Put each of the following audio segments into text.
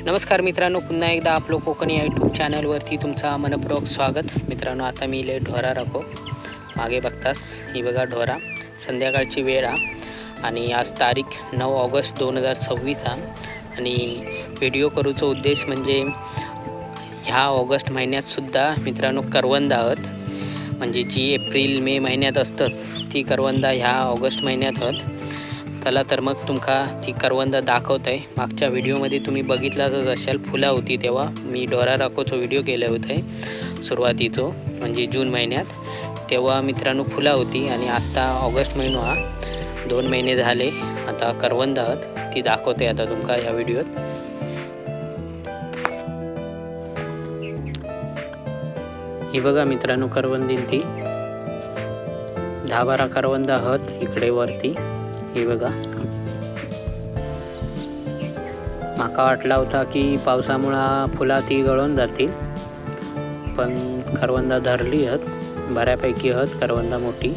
नमस्कार मित्रांनो, पुन्हा एकदा आपलं कोकणी यूट्यूब चॅनलवरती तुमचा मनपूर्वक स्वागत. मित्रांनो, आता मी इले ढोरा राखो. मागे बघतास ही बघा ढोरा. संध्याकाळची वेळ आणि आज तारीख 9 ऑगस्ट 2026 आणि व्हिडिओ करूचा उद्देश म्हणजे ह्या ऑगस्ट महिन्यात सुद्धा मित्रांनो करवंद आहोत. म्हणजे जी एप्रिल मे महिन्यात असतात ती करवंद ह्या ऑगस्ट महिन्यात आहेत. चला तर मग तुमका ती करवंद दाखवत आहे. मागच्या व्हिडिओमध्ये तुम्ही बघितलाच असाल, फुलं होती तेव्हा मी ढोरा राखोचं व्हिडिओ केलं होतं सुरुवातीचं, म्हणजे जून महिन्यात. तेव्हा मित्रांनो फुलं होती आणि आत्ता ऑगस्ट महिना हा 2 महिने झाले. आता करवंद आहोत ती दाखवते आता तुमका ह्या व्हिडिओत. ही बघा मित्रांनो करवंदीन ती 10-12 करवंद आहोत इकडे वरती. हे बघा, माका वाटला होता की पावसामुळे फुला ती गळून जातील, पण करवंदा धरली आहेत, बऱ्यापैकी आहेत करवंदा मोठी.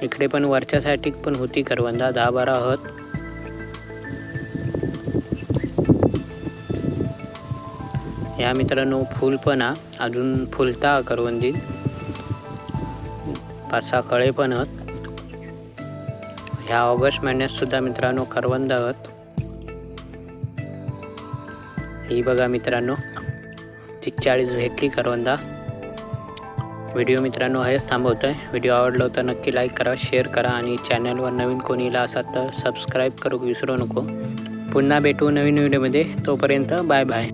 इकडे पण वरच्या साईड पण होती करवंदा 10-12 आहेत. या मित्रांनो फूल पण अजून फुलता करवंदी. 5-6 कळे पण आहेत. ह्या ऑगस्ट महिन्यात सुद्धा मित्रांनो करवंद आहेत. ही बघा मित्रांनो 40 भेटली करवंदा. व्हिडिओ मित्रांनो हेच थांबवतोय. व्हिडिओ आवडला तर नक्की लाईक करा, शेअर करा आणि चॅनलवर नवीन कोणी येला असाल तर सबस्क्राईब करू विसरू नको. पुन्हा भेटू नवीन व्हिडिओमध्ये. तोपर्यंत बाय बाय.